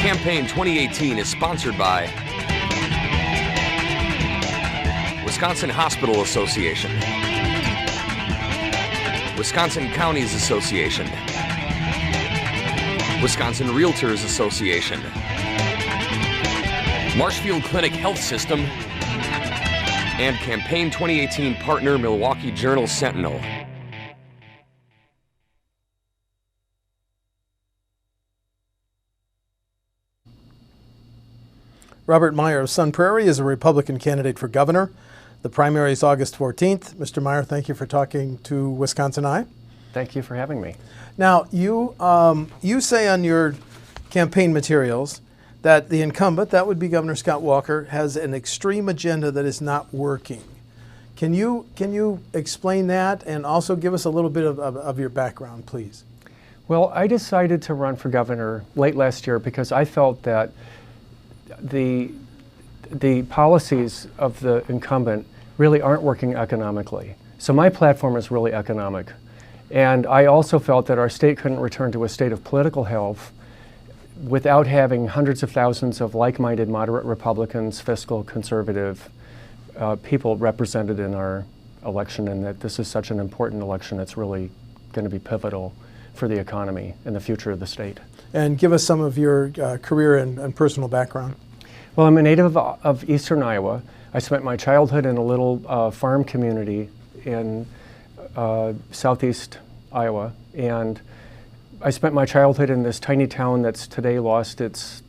Campaign 2018 is sponsored by Wisconsin Hospital Association, Wisconsin Counties Association, Wisconsin Realtors Association, Marshfield Clinic Health System, and Campaign 2018 partner Milwaukee Journal Sentinel. Robert Meyer of Sun Prairie is a Republican candidate for governor. The primary is August 14th. Mr. Meyer, thank you for talking to WisconsinEye. Thank you for having me. Now, you say on your campaign materials that the incumbent, that would be Governor Scott Walker, has an extreme agenda that is not working. Can you explain that and also give us a little bit of your background, please? Well, I decided to run for governor late last year because I felt that the policies of the incumbent really aren't working economically. So my platform is really economic. And I also felt that our state couldn't return to a state of political health without having hundreds of thousands of like-minded moderate Republicans, fiscal conservative people represented in our election, and that this is such an important election that's really going to be pivotal for the economy and the future of the state. And give us some of your career and personal background. Well, I'm a native of eastern Iowa. I spent my childhood in a little farm community in southeast Iowa, and I spent my childhood in this tiny town that's today lost its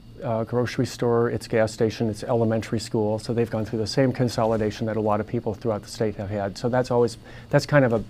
grocery store, its gas station, its elementary school. So they've gone through the same consolidation that a lot of people throughout the state have had. So that's kind of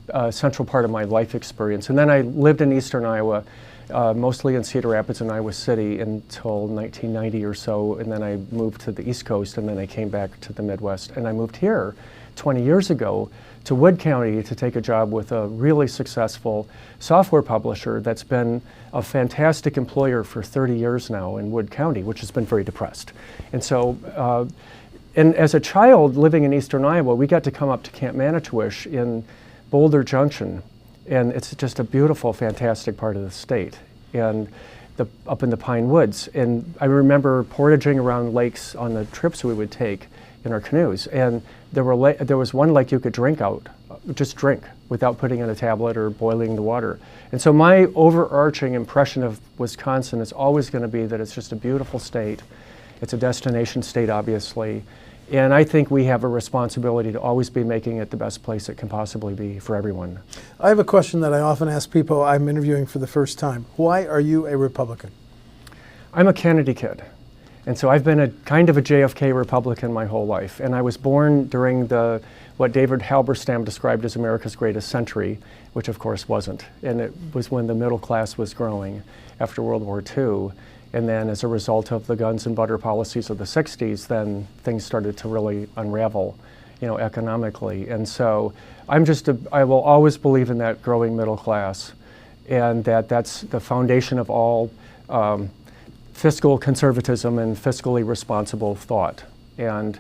a central part of my life experience. And then I lived in eastern Iowa, mostly in Cedar Rapids and Iowa City until 1990 or so, and then I moved to the East Coast, and then I came back to the Midwest, and I moved here 20 years ago to Wood County to take a job with a really successful software publisher that's been a fantastic employer for 30 years now in Wood County, which has been very depressed. And so, and as a child living in eastern Iowa, we got to come up to Camp Manitowish in Boulder Junction, and it's just a beautiful, fantastic part of the state, and up in the Pine Woods. And I remember portaging around lakes on the trips we would take in our canoes, and there was one lake you could drink out, just drink, without putting in a tablet or boiling the water. And so my overarching impression of Wisconsin is always going to be that it's just a beautiful state. It's a destination state, obviously. And I think we have a responsibility to always be making it the best place it can possibly be for everyone. I have a question that I often ask people I'm interviewing for the first time. Why are you a Republican? I'm a Kennedy kid. And so I've been a kind of a JFK Republican my whole life. And I was born during what David Halberstam described as America's greatest century, which of course wasn't. And it was when the middle class was growing after World War II. And then as a result of the guns and butter policies of the 60s, then things started to really unravel, economically. And so I will always believe in that growing middle class, and that's the foundation of all fiscal conservatism and fiscally responsible thought. And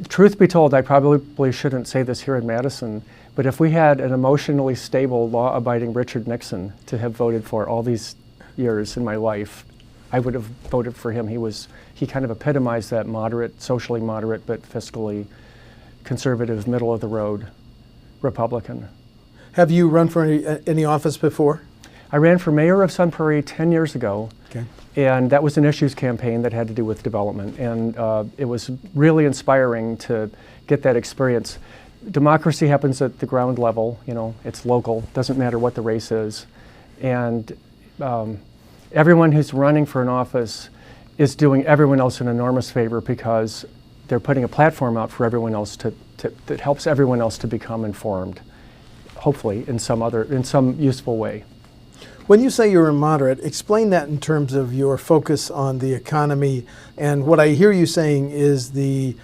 truth be told, I probably shouldn't say this here in Madison, but if we had an emotionally stable, law-abiding Richard Nixon to have voted for all these years in my life, I would have voted for him. He kind of epitomized that moderate, socially moderate, but fiscally conservative, middle-of-the-road Republican. Have you run for any office before? I ran for mayor of Sun Prairie 10 years ago. Okay. And that was an issues campaign that had to do with development. And it was really inspiring to get that experience. Democracy happens at the ground level, it's local, doesn't matter what the race is. And everyone who's running for an office is doing everyone else an enormous favor because they're putting a platform out for everyone else that helps everyone else to become informed, hopefully in some useful way. When you say you're a moderate, explain that in terms of your focus on the economy. And what I hear you saying is the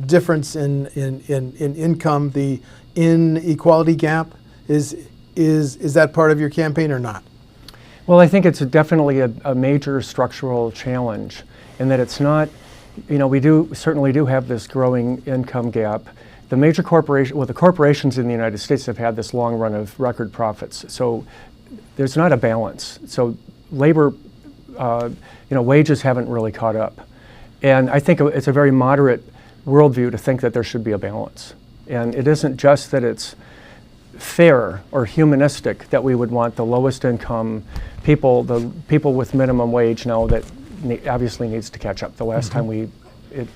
difference in income, the inequality gap. Is that part of your campaign or not? Well, I think it's definitely a major structural challenge, in that it's not, we certainly do have this growing income gap. The major the corporations in the United States have had this long run of record profits. So there's not a balance. So labor wages haven't really caught up. And I think it's a very moderate worldview to think that there should be a balance. And it isn't just that it's fair or humanistic that we would want the lowest income people, the people with minimum wage now that obviously needs to catch up. The last time we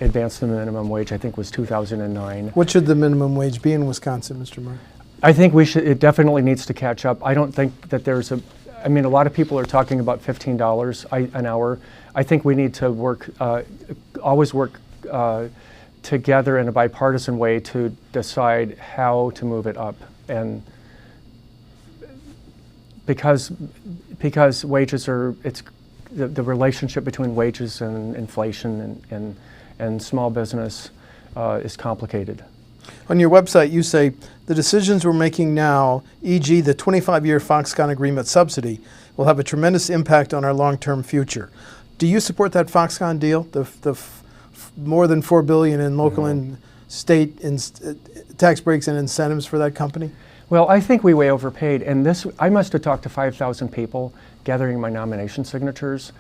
advanced the minimum wage, I think, was 2009. What should the minimum wage be in Wisconsin, Mr. Meyer? I think it definitely needs to catch up. I don't think that there's a lot of people are talking about $15 an hour. I think we need to always work together in a bipartisan way to decide how to move it up. And because wages are, it's the relationship between wages and inflation and small business is complicated. On your website, you say the decisions we're making now, e.g. the 25-year Foxconn agreement subsidy, will have a tremendous impact on our long-term future. Do you support that Foxconn deal, the more than $4 billion in local and state tax breaks and incentives for that company? Well, I think we way overpaid, and I must have talked to 5,000 people gathering my nomination signatures,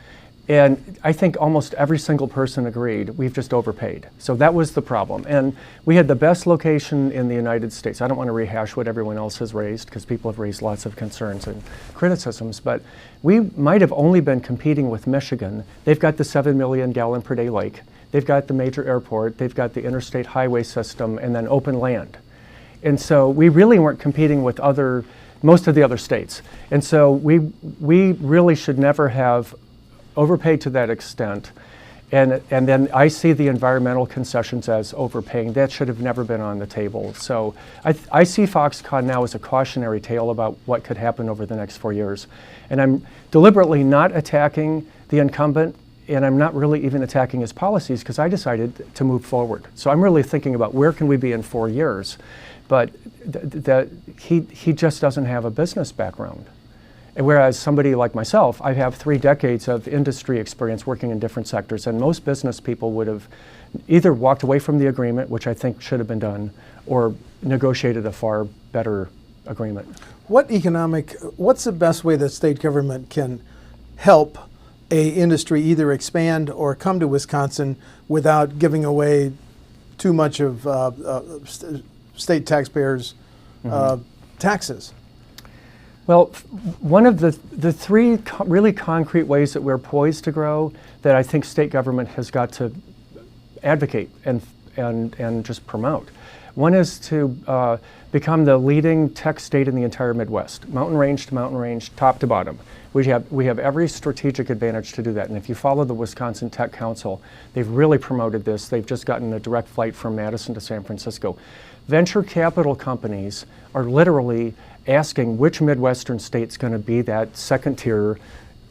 and I think almost every single person agreed we've just overpaid. So that was the problem. And we had the best location in the United States. I don't want to rehash what everyone else has raised because people have raised lots of concerns and criticisms, but we might have only been competing with Michigan. They've got the 7 million gallon per day lake. They've got the major airport. They've got the interstate highway system and then open land. And so we really weren't competing with most of the other states. And so we really should never have overpaid to that extent. And then I see the environmental concessions as overpaying. That should have never been on the table. So I see Foxconn now as a cautionary tale about what could happen over the next 4 years. And I'm deliberately not attacking the incumbent, and I'm not really even attacking his policies because I decided to move forward. So I'm really thinking about where can we be in 4 years. But he just doesn't have a business background. And whereas somebody like myself, I have 3 decades of industry experience working in different sectors, and most business people would have either walked away from the agreement, which I think should have been done, or negotiated a far better agreement. What's the best way that state government can help a industry either expand or come to Wisconsin without giving away too much of state taxpayers' taxes? Well, one of the 3 really concrete ways that we're poised to grow that I think state government has got to advocate and just promote. One is to become the leading tech state in the entire Midwest, mountain range to mountain range, top to bottom. We have every strategic advantage to do that. And if you follow the Wisconsin Tech Council, they've really promoted this. They've just gotten a direct flight from Madison to San Francisco. Venture capital companies are literally asking which Midwestern state's going to be that second-tier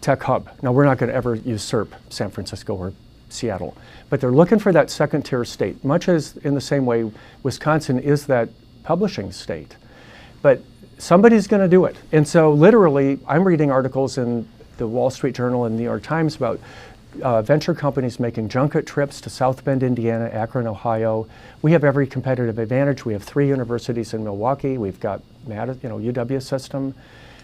tech hub. Now, we're not going to ever usurp San Francisco or Seattle, but they're looking for that second-tier state, much as in the same way Wisconsin is that publishing state. But somebody's going to do it. And so literally, I'm reading articles in the Wall Street Journal and New York Times about venture companies making junket trips to South Bend, Indiana, Akron, Ohio. We have every competitive advantage. We have 3 universities in Milwaukee. We've got UW system.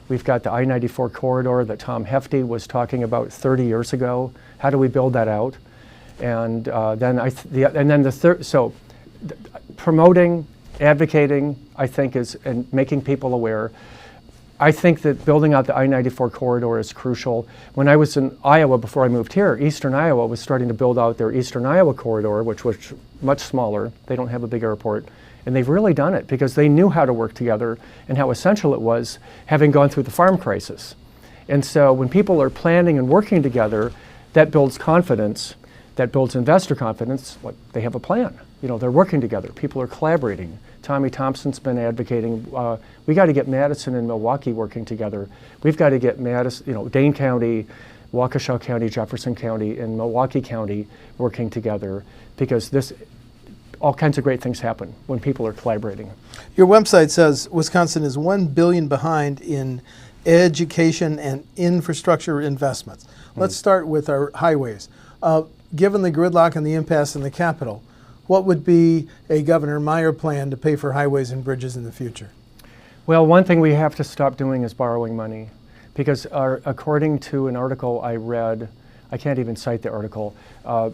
We've got the I-94 corridor that Tom Hefty was talking about 30 years ago. How do we build that out? And promoting, advocating, I think, and making people aware. I think that building out the I-94 corridor is crucial. When I was in Iowa before I moved here, Eastern Iowa was starting to build out their Eastern Iowa corridor, which was much smaller. They don't have a big airport. And they've really done it because they knew how to work together and how essential it was, having gone through the farm crisis. And so when people are planning and working together, that builds confidence, that builds investor confidence. Like, they have a plan. They're working together. People are collaborating. Tommy Thompson's been advocating, we got to get Madison and Milwaukee working together. We've got to get Madison, Dane County, Waukesha County, Jefferson County, and Milwaukee County working together because all kinds of great things happen when people are collaborating. Your website says Wisconsin is $1 billion behind in education and infrastructure investments. Let's start with our highways. Given the gridlock and the impasse in the Capitol, what would be a Governor Meyer plan to pay for highways and bridges in the future? Well, one thing we have to stop doing is borrowing money. because according to an article I read, I can't even cite the article, our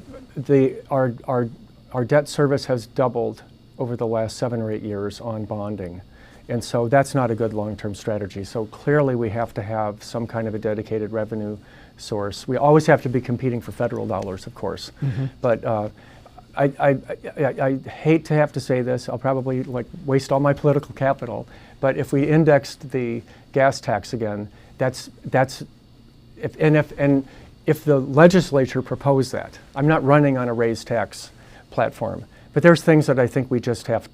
debt service has doubled over the last 7 or 8 years on bonding. And so that's not a good long-term strategy. So clearly we have to have some kind of a dedicated revenue source. We always have to be competing for federal dollars, of course. But I hate to have to say this, I'll probably waste all my political capital, but if we indexed the gas tax again, if the legislature proposed that, I'm not running on a raised tax platform, but there's things that I think we just have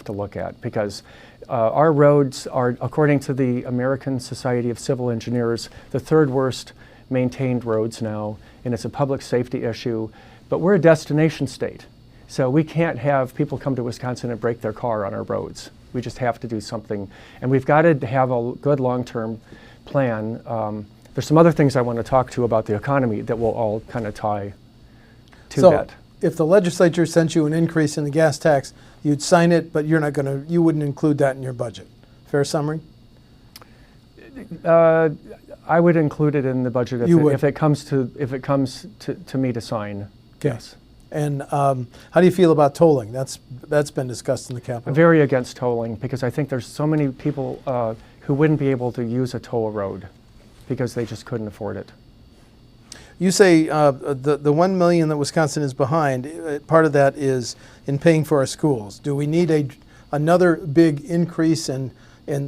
to look at, because our roads are, according to the American Society of Civil Engineers, the 3rd worst maintained roads now, and it's a public safety issue. But we're a destination state, so we can't have people come to Wisconsin and break their car on our roads. We just have to do something, and we've got to have a good long-term plan. There's some other things I want to talk to about the economy that will all kind of tie to that. If the legislature sent you an increase in the gas tax, you'd sign it, but you wouldn't include that in your budget. Fair summary? I would include it in the budget if it comes to me to sign. Yes. And how do you feel about tolling? That's been discussed in the Capitol. I'm very against tolling, because I think there's so many people who wouldn't be able to use a toll road because they just couldn't afford it. You say the $1 million that Wisconsin is behind, part of that is in paying for our schools. Do we need another big increase in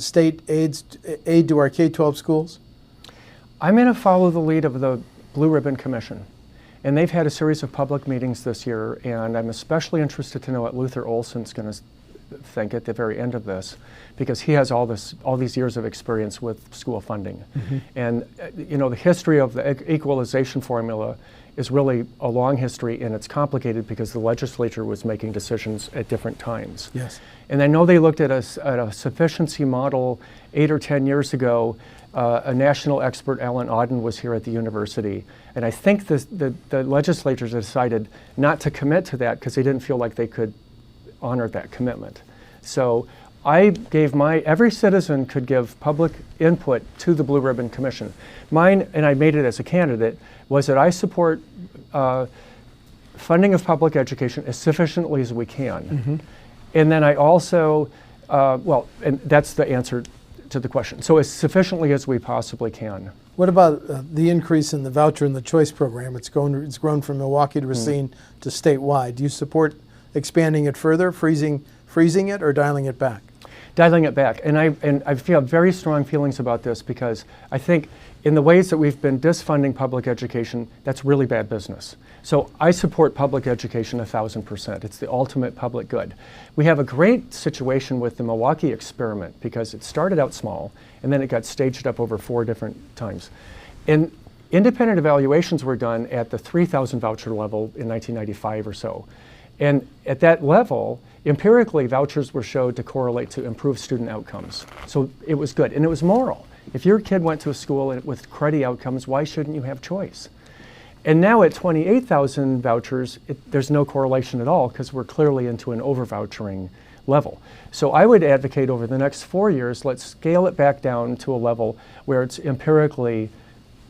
state aid to our K-12 schools? I'm going to follow the lead of the Blue Ribbon Commission. And they've had a series of public meetings this year, and I'm especially interested to know what Luther Olson's going to think at the very end of this, because he has all these years of experience with school funding. And the history of the equalization formula is really a long history, and it's complicated because the legislature was making decisions at different times. Yes. And I know they looked at a sufficiency model 8 or 10 years ago. A national expert, Alan Auden, was here at the university, and I think the legislature decided not to commit to that because they didn't feel like they could honor that commitment. So I gave every citizen could give public input to the Blue Ribbon Commission. Mine, and I made it as a candidate, was that I support funding of public education as sufficiently as we can. And then I also, and that's the answer to the question. So as sufficiently as we possibly can. What about the increase in the voucher and the choice program? It's grown from Milwaukee to Racine to statewide. Do you support expanding it further, freezing it, or dialing it back? Dialing it back. And I feel very strong feelings about this, because I think in the ways that we've been disfunding public education, that's really bad business. So I support public education 1,000%. It's the ultimate public good. We have a great situation with the Milwaukee experiment, because it started out small and then it got staged up over 4 different times. And independent evaluations were done at the 3,000 voucher level in 1995 or so. And at that level, empirically, vouchers were showed to correlate to improved student outcomes. So it was good, and it was moral. If your kid went to a school with cruddy outcomes, why shouldn't you have choice? And now at 28,000 vouchers, there's no correlation at all, because we're clearly into an over-vouchering level. So I would advocate over the next 4 years, let's scale it back down to a level where it's empirically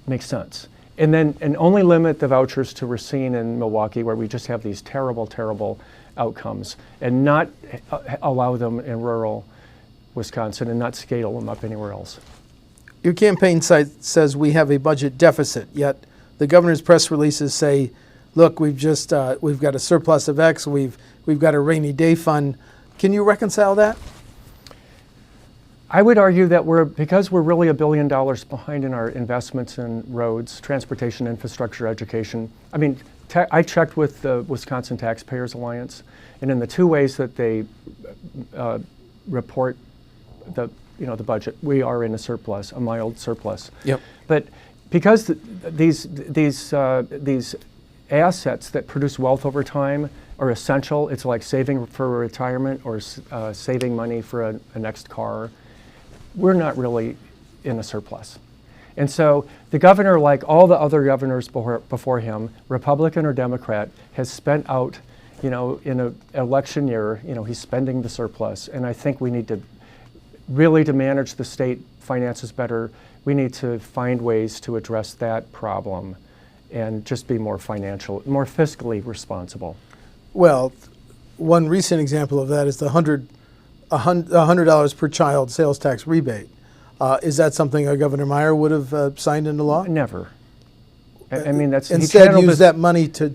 makes sense. And only limit the vouchers to Racine and Milwaukee, where we just have these terrible, terrible outcomes, and not allow them in rural Wisconsin, and not scale them up anywhere else. Your campaign site says we have a budget deficit, yet the governor's press releases say, look, we've got a surplus of X, we've got a rainy day fund. Can you reconcile that? I would argue that because we're really $1 billion behind in our investments in roads, transportation, infrastructure, education. I mean, I checked with the Wisconsin Taxpayers Alliance, and in the 2 ways that they report the budget, we are in a surplus, a mild surplus. Yep. But because these assets that produce wealth over time are essential, it's like saving for retirement or saving money for a next car. We're not really in a surplus. And so the governor, like all the other governors before him, Republican or Democrat, has spent out, in an election year, he's spending the surplus. And I think we need to really to manage the state finances better, we need to find ways to address that problem and just be more fiscally responsible. Well, one recent example of that is the $100 per child sales tax rebate. Is that something Governor Meyer would have signed into law? Never. I mean, that's instead use that money to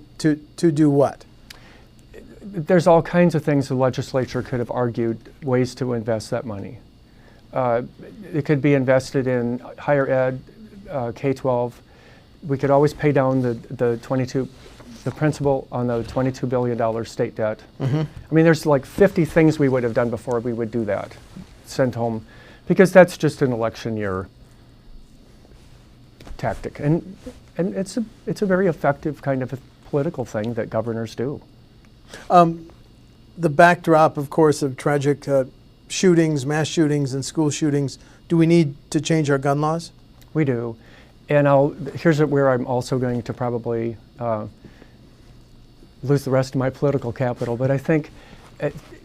do what? There's all kinds of things the legislature could have argued ways to invest that money. It could be invested in higher ed, K-12. We could always pay down the principal on the $22 billion state debt. Mm-hmm. I mean, there's like 50 things we would have done before we would do that, sent home, because that's just an election year tactic. And it's a very effective kind of a political thing that governors do. The backdrop, of course, of tragic shootings, mass shootings, and school shootings, do we need to change our gun laws? We do. And here's where I'm also going to probably lose the rest of my political capital. But I think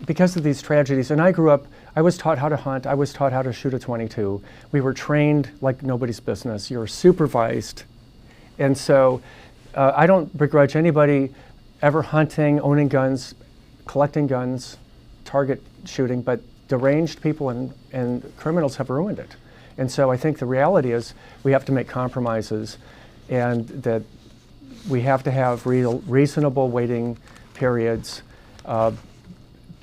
because of these tragedies, and I grew up, I was taught how to hunt, I was taught how to shoot a .22. We were trained like nobody's business. You're supervised. And so I don't begrudge anybody ever hunting, owning guns, collecting guns, target shooting, but deranged people and criminals have ruined it. And so I think the reality is we have to make compromises, and that we have to have reasonable waiting periods.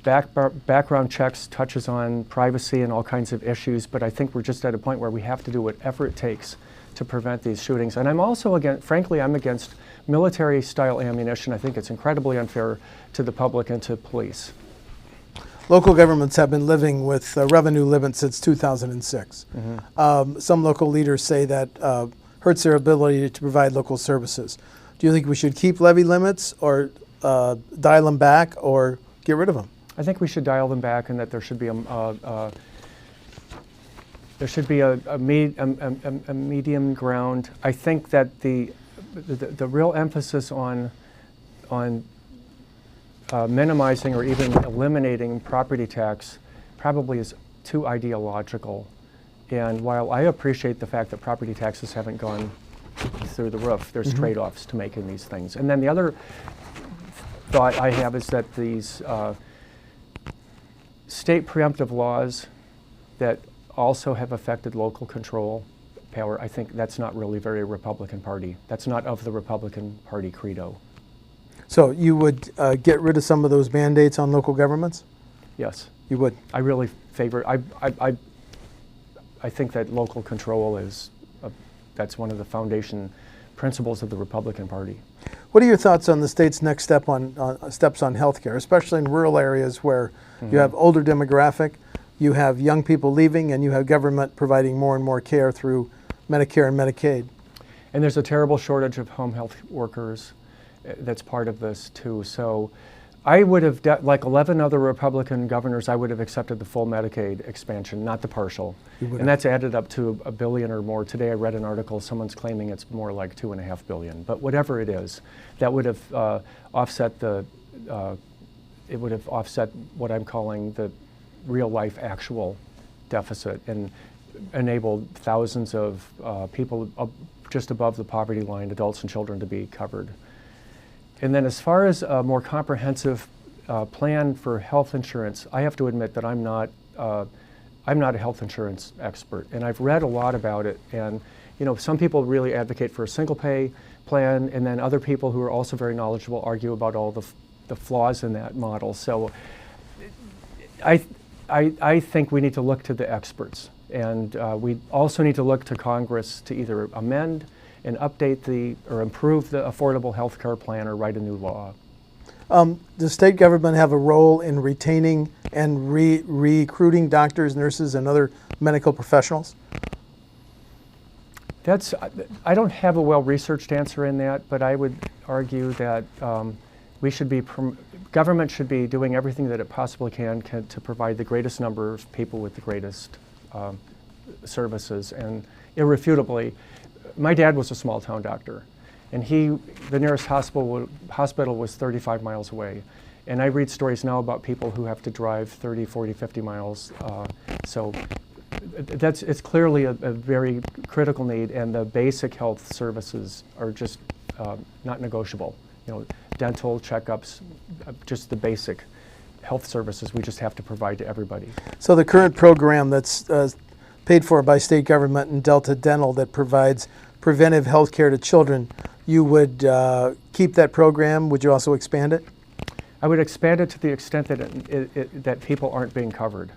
Background checks touches on privacy and all kinds of issues, but I think we're just at a point where we have to do whatever it takes to prevent these shootings. And I'm also frankly, I'm against military-style ammunition. I think it's incredibly unfair to the public and to police. Local governments have been living with revenue limits since 2006. Mm-hmm. Some local leaders say that hurts their ability to provide local services. Do you think we should keep levy limits, or dial them back, or get rid of them? I think we should dial them back, and that there should be a medium ground. I think that the real emphasis on minimizing or even eliminating property tax probably is too ideological. And while I appreciate the fact that property taxes haven't gone through the roof, there's mm-hmm. trade-offs to making these things. And then the other thought I have is that these state preemptive laws that also have affected local control power, I think that's not really very Republican Party. That's not of the Republican Party credo. So you would get rid of some of those mandates on local governments? Yes. You would? I really favor, I think that local control is, that's one of the foundation principles of the Republican Party. What are your thoughts on the state's next steps on healthcare, especially in rural areas where mm-hmm. you have older demographic, you have young people leaving, and you have government providing more and more care through Medicare and Medicaid? And there's a terrible shortage of home health workers that's part of this too. So I would have, like 11 other Republican governors, I would have accepted the full Medicaid expansion, not the partial. And that's added up to $1 billion or more. Today I read an article, someone's claiming it's more like $2.5 billion. But whatever it is, that would have offset it would have offset what I'm calling the real life actual deficit, and enabled thousands of people just above the poverty line, adults and children, to be covered. And then as far as a more comprehensive plan for health insurance, I have to admit that I'm not a health insurance expert, and I've read a lot about it. And some people really advocate for a single pay plan, and then other people who are also very knowledgeable argue about all the flaws in that model. So I think we need to look to the experts, and we also need to look to Congress to either amend and update or improve the Affordable Health Care Plan, or write a new law. Does state government have a role in retaining and recruiting doctors, nurses, and other medical professionals? I don't have a well-researched answer in that, but I would argue that government should be doing everything that it possibly can to provide the greatest number of people with the greatest services. And irrefutably, my dad was a small town doctor, and the nearest hospital was 35 miles away. And I read stories now about people who have to drive 30, 40, 50 miles. So it's clearly a very critical need, and the basic health services are just not negotiable. Dental checkups, just the basic health services we just have to provide to everybody. So the current program that's paid for by state government and Delta Dental that provides preventive health care to children, you would keep that program? Would you also expand it? I would expand it to the extent that that people aren't being covered.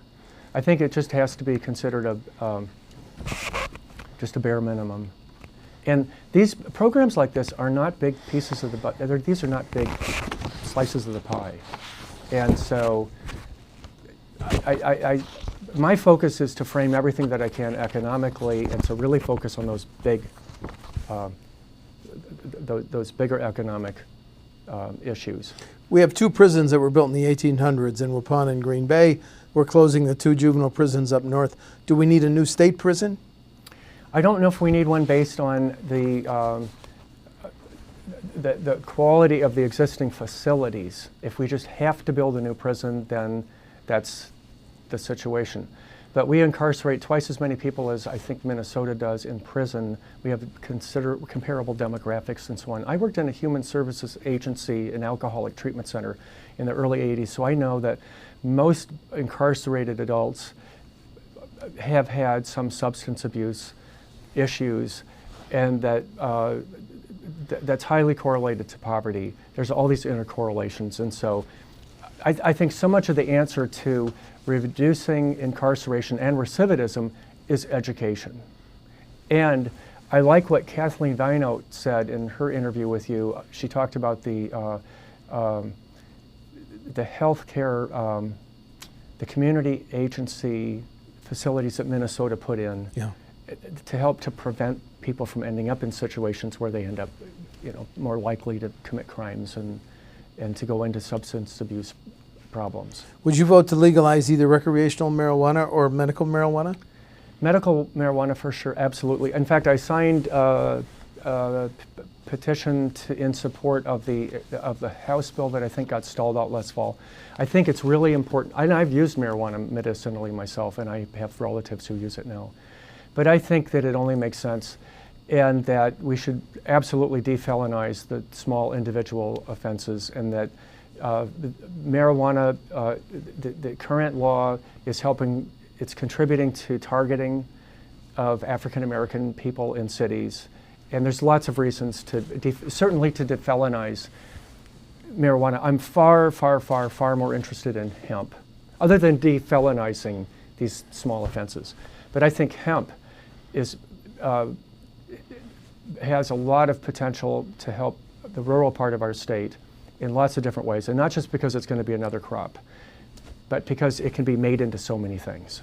I think it just has to be considered just a bare minimum. And these programs like this are not big pieces of the these are not big slices of the pie. And so my focus is to frame everything that I can economically, and to really focus on those bigger economic issues. We have two prisons that were built in the 1800s in Waupun and Green Bay. We're closing the two juvenile prisons up north. Do we need a new state prison? I don't know if we need one based on the quality of the existing facilities. If we just have to build a new prison, then that's the situation. But we incarcerate twice as many people as I think Minnesota does in prison. We have comparable demographics and so on. I worked in a human services agency, an alcoholic treatment center in the early 80s, so I know that most incarcerated adults have had some substance abuse issues, and that that's highly correlated to poverty. There's all these intercorrelations, and so I think so much of the answer to reducing incarceration and recidivism is education. And I like what Kathleen Vino said in her interview with you. She talked about the healthcare, the community agency facilities that Minnesota put in to help to prevent people from ending up in situations where they end up, more likely to commit crimes and to go into substance abuse problems. Would you vote to legalize either recreational marijuana or medical marijuana? Medical marijuana for sure, absolutely. In fact, I signed a petition in support of the House bill that I think got stalled out last fall. I think it's really important. I've used marijuana medicinally myself, and I have relatives who use it now. But I think that it only makes sense, and that we should absolutely defelonize the small individual offenses, and that marijuana, the current law is it's contributing to targeting of African American people in cities. And there's lots of reasons certainly to defelonize marijuana. I'm far, far, far, far more interested in hemp, other than defelonizing these small offenses. But I think hemp has a lot of potential to help the rural part of our state in lots of different ways, and not just because it's going to be another crop, but because it can be made into so many things.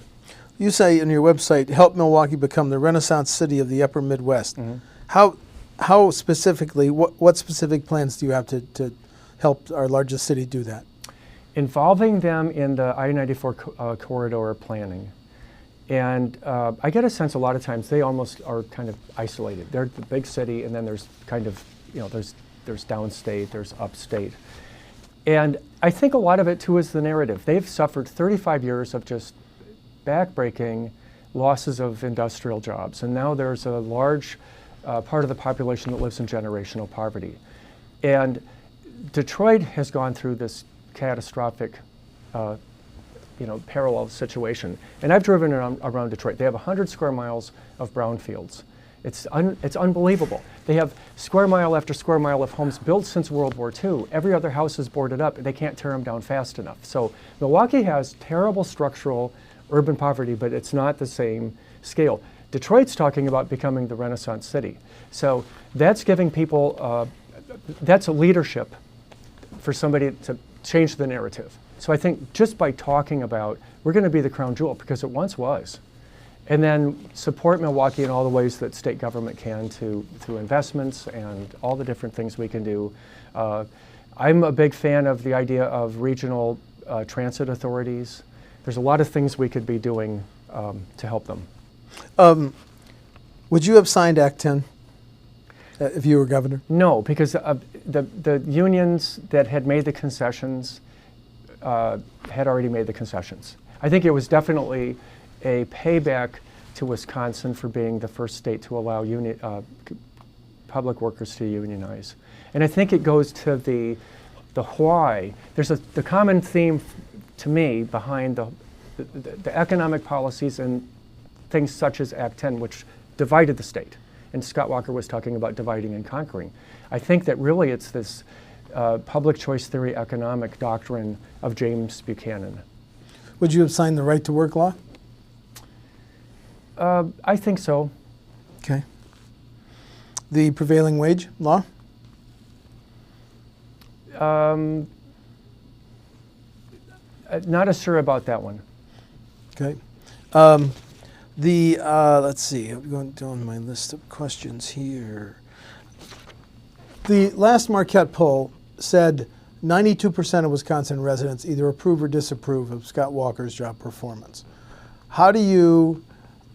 You say in your website, help Milwaukee become the Renaissance city of the upper Midwest. Mm-hmm. How specifically, what specific plans do you have to help our largest city do that? Involving them in the I-94 corridor planning. And I get a sense a lot of times they almost are kind of isolated. They're the big city, and then there's kind of, there's downstate, there's upstate. And I think a lot of it too is the narrative. They've suffered 35 years of just backbreaking losses of industrial jobs. And now there's a large part of the population that lives in generational poverty. And Detroit has gone through this catastrophic parallel situation. And I've driven around Detroit. They have 100 square miles of brownfields. It's unbelievable. They have square mile after square mile of homes built since World War II. Every other house is boarded up. They can't tear them down fast enough. So Milwaukee has terrible structural urban poverty, but it's not the same scale. Detroit's talking about becoming the Renaissance city. So that's giving people, that's a leadership for somebody to change the narrative. So I think just by talking about, we're going to be the crown jewel, because it once was. And then support Milwaukee in all the ways that state government can through investments and all the different things we can do. I'm a big fan of the idea of regional transit authorities. There's a lot of things we could be doing to help them. Would you have signed Act 10 if you were governor? No, because the unions that had made the concessions had already made the concessions. I think it was definitely a payback to Wisconsin for being the first state to allow public workers to unionize. And I think it goes to the why. There's the common theme to me behind the economic policies and things such as Act 10, which divided the state. And Scott Walker was talking about dividing and conquering. I think that really it's this public choice theory economic doctrine of James Buchanan. Would you have signed the right to work law? I think so. Okay. The prevailing wage law? Not as sure about that one. Okay. Let's see, I'm going down my list of questions here. The last Marquette poll said 92% of Wisconsin residents either approve or disapprove of Scott Walker's job performance. How do you,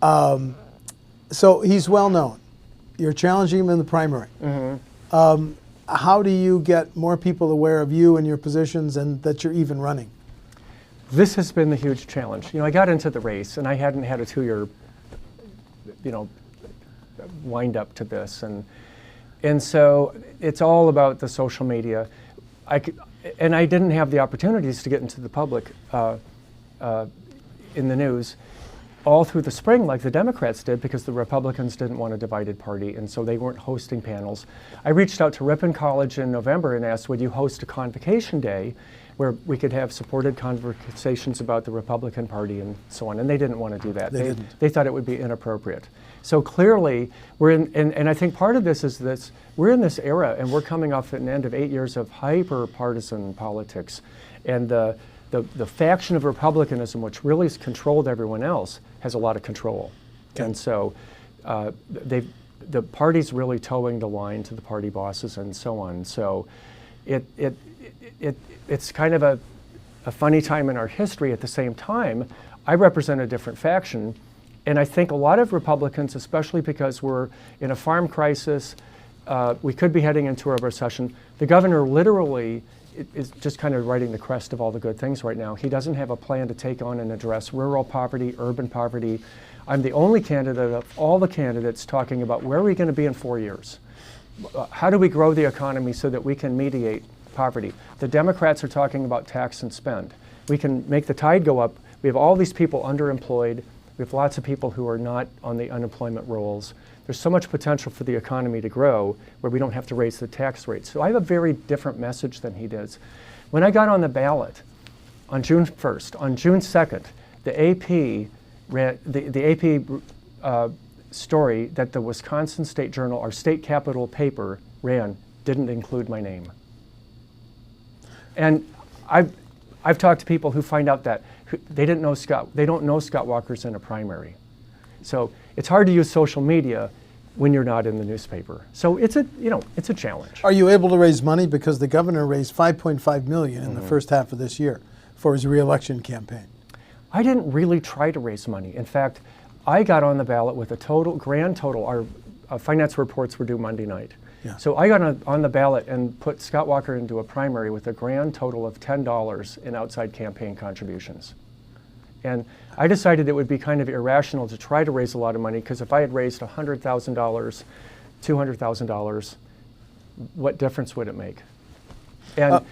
so he's well known. You're challenging him in the primary. Mm-hmm. How do you get more people aware of you and your positions and that you're even running? This has been the huge challenge. I got into the race and I hadn't had a 2-year, wind up to this. And so it's all about the social media. And I didn't have the opportunities to get into the public in the news all through the spring like the Democrats did because the Republicans didn't want a divided party, and so they weren't hosting panels. I reached out to Ripon College in November and asked, would you host a convocation day where we could have supported conversations about the Republican Party and so on, and they didn't want to do that. They thought it would be inappropriate. So clearly, we're in, and I think part of this is this, we're in this era and we're coming off an end of 8 years of hyper-partisan politics, and the faction of Republicanism, which really has controlled everyone else, has a lot of control. Okay. And so the party's really towing the line to the party bosses and so on. So it's kind of a funny time in our history. At the same time, I represent a different faction, and I think a lot of Republicans, especially because we're in a farm crisis, we could be heading into a recession. The governor literally is just kind of riding the crest of all the good things right now. He doesn't have a plan to take on and address rural poverty, urban poverty. I'm the only candidate of all the candidates talking about where are we going to be in 4 years? How do we grow the economy so that we can mediate poverty? The Democrats are talking about tax and spend. We can make the tide go up. We have all these people underemployed. We have lots of people who are not on the unemployment rolls. There's so much potential for the economy to grow where we don't have to raise the tax rates. So I have a very different message than he does. When I got on the ballot on June 1st, on June 2nd, the AP ran, the AP story that the Wisconsin State Journal, our state capital paper, ran didn't include my name. And I've talked to people who find out that they don't know Scott Walker's in a primary. So it's hard to use social media when you're not in the newspaper. So it's a challenge. Are you able to raise money? Because the governor raised $5.5 million in the first half of this year for his re-election campaign. I didn't really try to raise money. In fact, I got on the ballot with a grand total. Our finance reports were due Monday night. Yeah. So I got on the ballot and put Scott Walker into a primary with a grand total of $10 in outside campaign contributions. And I decided it would be kind of irrational to try to raise a lot of money, because if I had raised $100,000, $200,000, what difference would it make? And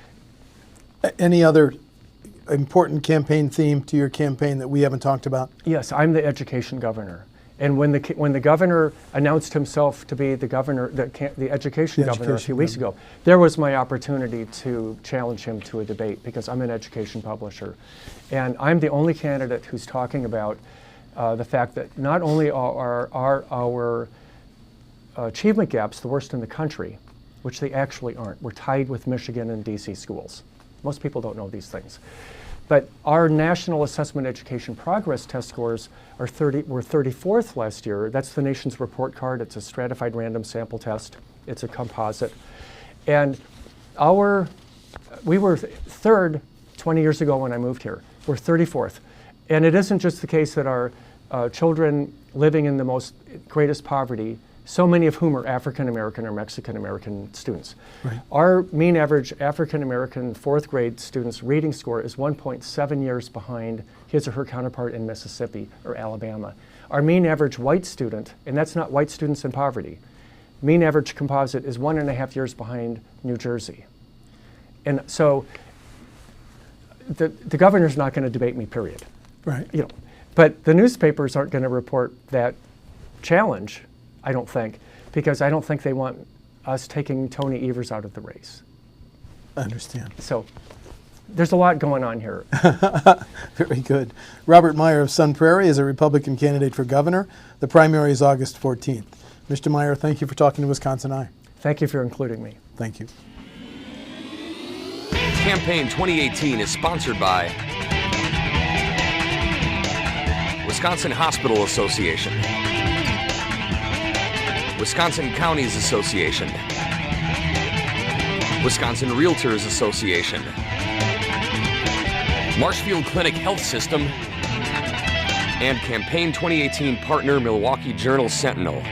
any other important campaign theme to your campaign that we haven't talked about? Yes, I'm the education governor. And when the governor announced himself to be the governor, the education governor a few weeks ago, there was my opportunity to challenge him to a debate, because I'm an education publisher. And I'm the only candidate who's talking about the fact that not only are our achievement gaps the worst in the country, which they actually aren't. We're tied with Michigan and DC schools. Most people don't know these things. But our National Assessment Education Progress Test scores were 34th last year. That's the nation's report card. It's a stratified random sample test. It's a composite. And we were third 20 years ago when I moved here. We're 34th. And it isn't just the case that our children living in the greatest poverty so many of whom are African American or Mexican American students. Right. Our mean average African American fourth grade student's reading score is 1.7 years behind his or her counterpart in Mississippi or Alabama. Our mean average white student, and that's not white students in poverty, mean average composite is 1.5 years behind New Jersey. And so the governor's not going to debate me, period. Right. You know, but the newspapers aren't going to report that challenge, I don't think, because I don't think they want us taking Tony Evers out of the race. I understand. So there's a lot going on here. Very good. Robert Meyer of Sun Prairie is a Republican candidate for governor. The primary is August 14th. Mr. Meyer, thank you for talking to WisconsinEye. Thank you for including me. Thank you. Campaign 2018 is sponsored by Wisconsin Hospital Association, Wisconsin Counties Association, Wisconsin Realtors Association, Marshfield Clinic Health System, and Campaign 2018 partner Milwaukee Journal Sentinel.